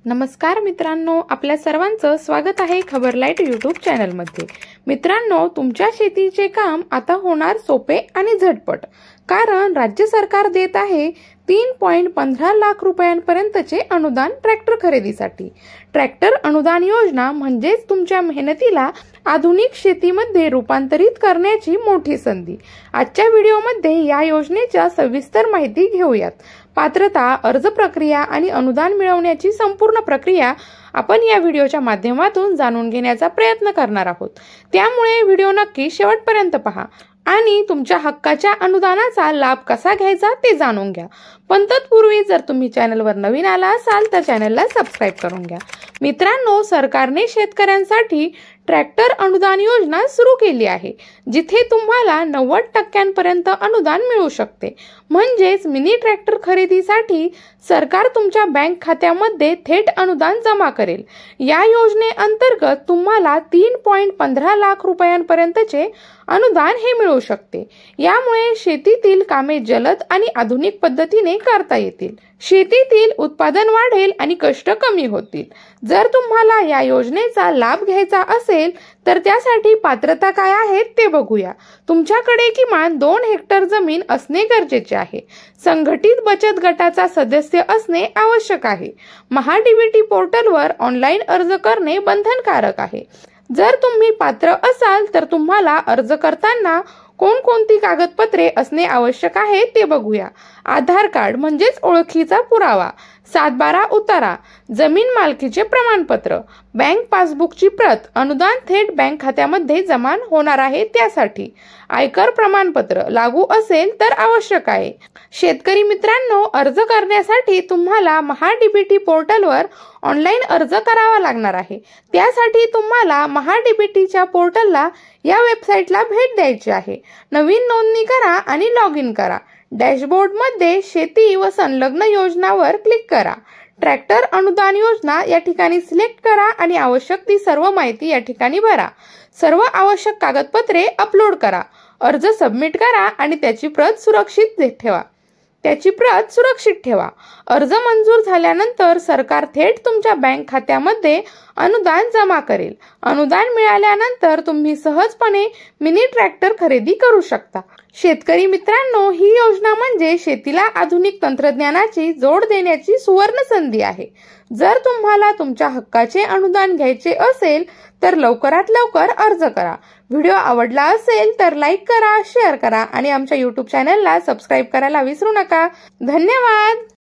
नमस्कार मित्रांनो, आपल्या सर्वांचं स्वागत आहे खबरलाईट यूट्यूब चॅनलमध्ये। मित्रांनो, तुमच्या शेतीचे काम आता होणार सोपे आणि झटपट, कारण राज्य सरकार देत आहे 3.15 लाख रुपयांपर्यंतचे अनुदान ट्रॅक्टर खरेदीसाठी। ट्रॅक्टर अनुदान योजना म्हणजेच तुमच्या मेहनतीला आधुनिक शेतीमध्ये रूपांतरित करण्याची मोठी संधी। आजच्या व्हिडिओमध्ये या योजनेच्या सविस्तर माहिती घेऊयात। पात्रता, अर्ज प्रक्रिया आणि अनुदान मिळवण्याची संपूर्ण प्रक्रिया आपण या व्हिडिओच्या माध्यमातून जाणून घेण्याचा प्रयत्न करणार आहोत। त्यामुळे व्हिडिओ नक्की शेवटपर्यंत पहा आणि तुमच्या हक्काच्या अनुदानाचा लाभ कसा घ्यायचा ते जाणून घ्या। पण तत्पूर्वी जर तुम्ही चॅनलवर नवीन आला असाल तर चॅनलला सबस्क्राइब करून घ्या। मित्रांनो, सरकारने शेतकऱ्यांसाठी ट्रॅक्टर अनुदान योजना सुरू केली आहे, जिथे तुम्हाला 90% अनुदान मिळू शकते। म्हणजेच मिनी ट्रॅक्टर खरेदीसाठी सरकार तुमच्या बँक खात्यामध्ये थेट अनुदान जमा करेल। या योजनेअंतर्गत तुम्हाला 3.15 लाख रुपयांपर्यंतचे अनुदान हे मिळू शकते। यामुळे शेतीतील कामे जलद आणि आधुनिक पद्धतीने करता येतील, शेतीतील उत्पादन वाढेल आणि कष्ट कमी होतील। जर तुम्हाला या योजनेचा लाभ घ्यायचा असेल तर त्यासाठी पात्रता काय आहे ते बघूया। तुमच्याकडे किमान 2 हेक्टर जमीन असणे गरजेचे आहे। संघटित बचत गटाचा सदस्य असणे आवश्यक आहे। महाडीबीटी पोर्टलवर ऑनलाईन अर्ज करणे बंधनकारक आहे। जर तुम्ही पात्र असाल तर तुम्हाला अर्ज करताना कोणकोणती कागदपत्रे असणे आवश्यक आहे ते बघूया। आधार कार्ड म्हणजेच ओळखीचा पुरावा, 7/12 उतारा, जमीन मालकीचे प्रमाणपत्र, बँक पासबुकची प्रत, अनुदान थेट बँक खात्यामध्ये जमा होणार आहे त्यासाठी, आयकर प्रमाणपत्र लागू असेल तर आवश्यक आहे। शेतकरी मित्रांनो, अर्ज करण्यासाठी तुम्हाला महाडीबीटी पोर्टलवर ऑनलाईन अर्ज करावा लागणार आहे। त्यासाठी तुम्हाला महाडीबीटीच्या पोर्टलला या वेबसाईटला भेट द्यायची आहे। नवीन नोंदणी करा आणि लॉग इन करा। डॅशबोर्डमध्ये शेती व संलग्न योजनावर क्लिक करा। ट्रॅक्टर अनुदान योजना या ठिकाणी सिलेक्ट करा आणि आवश्यक ती सर्व माहिती या ठिकाणी भरा। सर्व आवश्यक कागदपत्रे अपलोड करा। अर्ज सबमिट करा आणि त्याची प्रत सुरक्षित ठेवा। अर्ज मंजूर झाल्यानंतर सरकार थेट तुमच्या बँक खात्यामध्ये अनुदान जमा करेल। अनुदान मिळाल्यानंतर तुम्ही सहजपणे मिनी ट्रॅक्टर खरेदी करू शकता। शेतकरी मित्रांनो, ही योजना म्हणजे शेतीला आधुनिक तंत्रज्ञानाची जोड देण्याची सुवर्ण संधी आहे। जर तुम्हाला तुमच्या हक्काचे अनुदान घ्यायचे असेल तर लवकरात लवकर अर्ज करा। व्हिडिओ आवडला असेल तर लाईक करा, शेअर करा आणि आमच्या यूट्यूब चॅनलला सबस्क्राइब करायला विसरू नका। धन्यवाद।